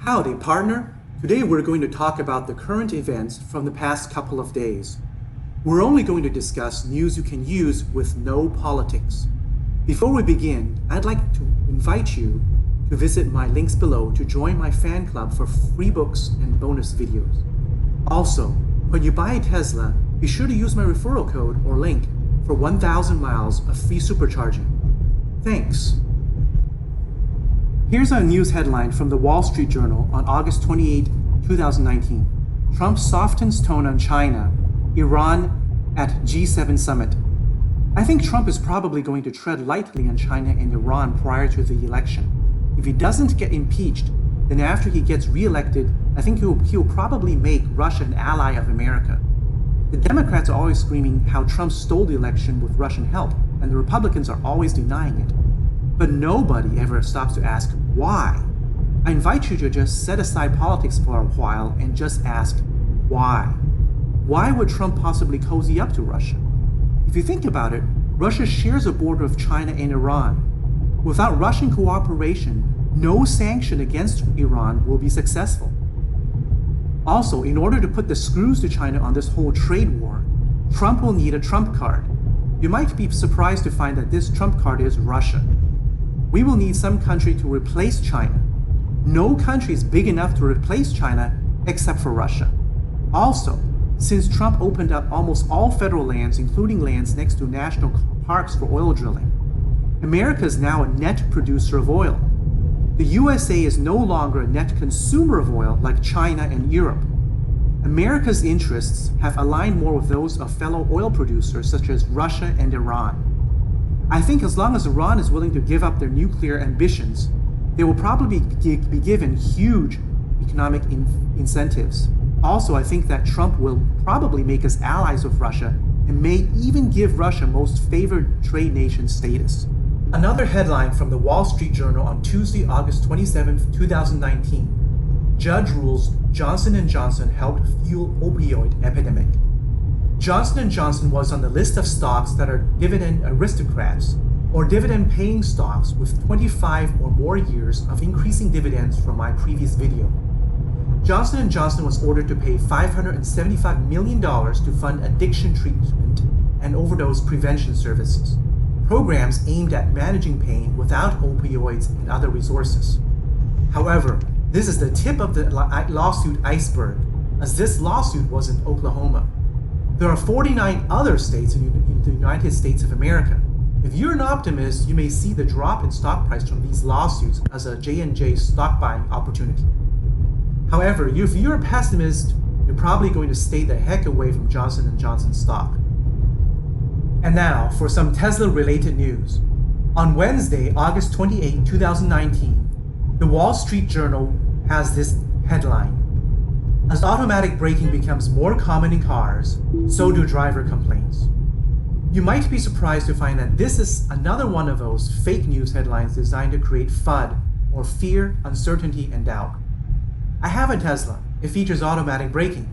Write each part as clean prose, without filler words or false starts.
Howdy, partner! Today we're going to talk about the current events from the past couple of days. We're only going to discuss news you can use with no politics. Before we begin, I'd like to invite you to visit my links below to join my fan club for free books and bonus videos. Also, when you buy a Tesla, be sure to use my referral code or link for 1,000 miles of free supercharging. Thanks! Here's a news headline from the Wall Street Journal on August 28, 2019. Trump softens tone on China, Iran at G7 summit. I think Trump is probably going to tread lightly on China and Iran prior to the election. If he doesn't get impeached, then after he gets reelected, I think he'll probably make Russia an ally of America. The Democrats are always screaming how Trump stole the election with Russian help, and the Republicans are always denying it. But nobody ever stops to ask why. I invite you to just set aside politics for a while and just ask why. Why would Trump possibly cozy up to Russia? If you think about it, Russia shares a border with China and Iran. Without Russian cooperation, no sanction against Iran will be successful. Also, in order to put the screws to China on this whole trade war, Trump will need a trump card. You might be surprised to find that this trump card is Russia. We will need some country to replace China. No country is big enough to replace China except for Russia. Also, since Trump opened up almost all federal lands, including lands next to national parks for oil drilling, America is now a net producer of oil. The USA is no longer a net consumer of oil like China and Europe. America's interests have aligned more with those of fellow oil producers such as Russia and Iran. I think as long as Iran is willing to give up their nuclear ambitions, they will probably be given huge economic incentives. Also, I think that Trump will probably make us allies with Russia and may even give Russia most favored trade nation status. Another headline from the Wall Street Journal on Tuesday, August 27, 2019. Judge rules Johnson & Johnson helped fuel opioid epidemic. Johnson & Johnson was on the list of stocks that are dividend aristocrats, or dividend-paying stocks with 25 or more years of increasing dividends from my previous video. Johnson & Johnson was ordered to pay $575 million to fund addiction treatment and overdose prevention services, programs aimed at managing pain without opioids and other resources. However, this is the tip of the lawsuit iceberg, as this lawsuit was in Oklahoma. There are 49 other states in the United States of America. If you're an optimist, you may see the drop in stock price from these lawsuits as a J&J stock buying opportunity. However, if you're a pessimist, you're probably going to stay the heck away from Johnson & Johnson stock. And now for some Tesla-related news. On Wednesday, August 28, 2019, the Wall Street Journal has this headline. As automatic braking becomes more common in cars, so do driver complaints. You might be surprised to find that this is another one of those fake news headlines designed to create FUD, or fear, uncertainty, and doubt. I have a Tesla. It features automatic braking.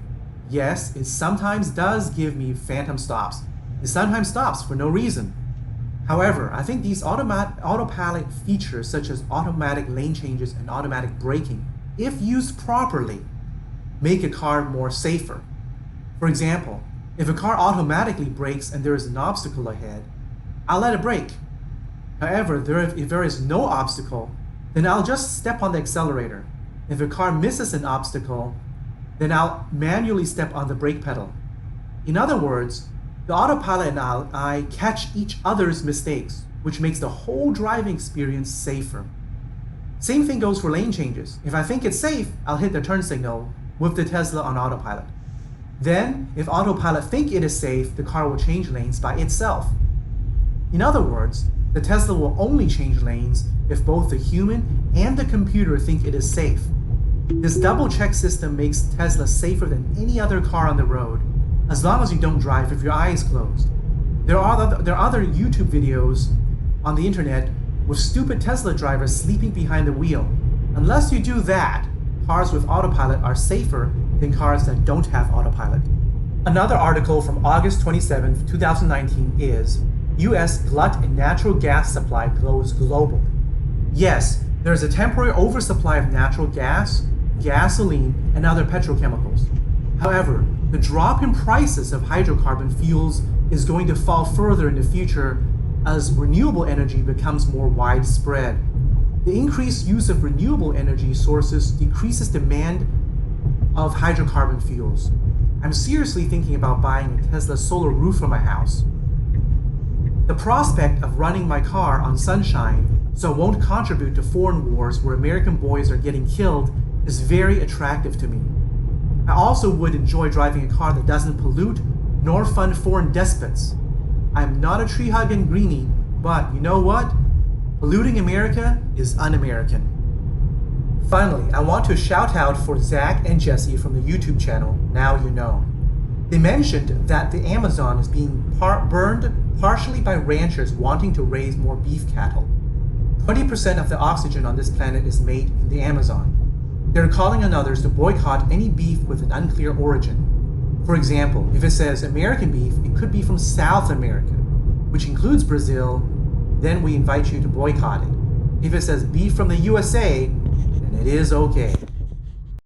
Yes, it sometimes does give me phantom stops. It sometimes stops for no reason. However, I think these autopilot features such as automatic lane changes and automatic braking, if used properly, make a car more safer. For example, if a car automatically brakes and there is an obstacle ahead, I'll let it brake. However, if there is no obstacle, then I'll just step on the accelerator. If a car misses an obstacle, then I'll manually step on the brake pedal. In other words, the autopilot and I catch each other's mistakes, which makes the whole driving experience safer. Same thing goes for lane changes. If I think it's safe, I'll hit the turn signal with the Tesla on autopilot. Then, if autopilot think it is safe, the car will change lanes by itself. In other words, the Tesla will only change lanes if both the human and the computer think it is safe. This double check system makes Tesla safer than any other car on the road, as long as you don't drive with your eyes closed. There are other YouTube videos on the internet with stupid Tesla drivers sleeping behind the wheel. Unless you do that, cars with autopilot are safer than cars that don't have autopilot. Another article from August 27, 2019 is US glut in natural gas supply goes global. Yes, there is a temporary oversupply of natural gas, gasoline, and other petrochemicals. However, the drop in prices of hydrocarbon fuels is going to fall further in the future as renewable energy becomes more widespread. The increased use of renewable energy sources decreases demand of hydrocarbon fuels. I'm seriously thinking about buying a Tesla solar roof for my house. The prospect of running my car on sunshine so it won't contribute to foreign wars where American boys are getting killed is very attractive to me. I also would enjoy driving a car that doesn't pollute nor fund foreign despots. I'm not a tree-hugging greenie, but you know what? Polluting America is un-American. Finally, I want to shout out for Zach and Jesse from the YouTube channel, Now You Know. They mentioned that the Amazon is being burned partially by ranchers wanting to raise more beef cattle. 20% of the oxygen on this planet is made in the Amazon. They're calling on others to boycott any beef with an unclear origin. For example, if it says American beef, it could be from South America, which includes Brazil, then we invite you to boycott it. If it says beef from the USA, then it is okay.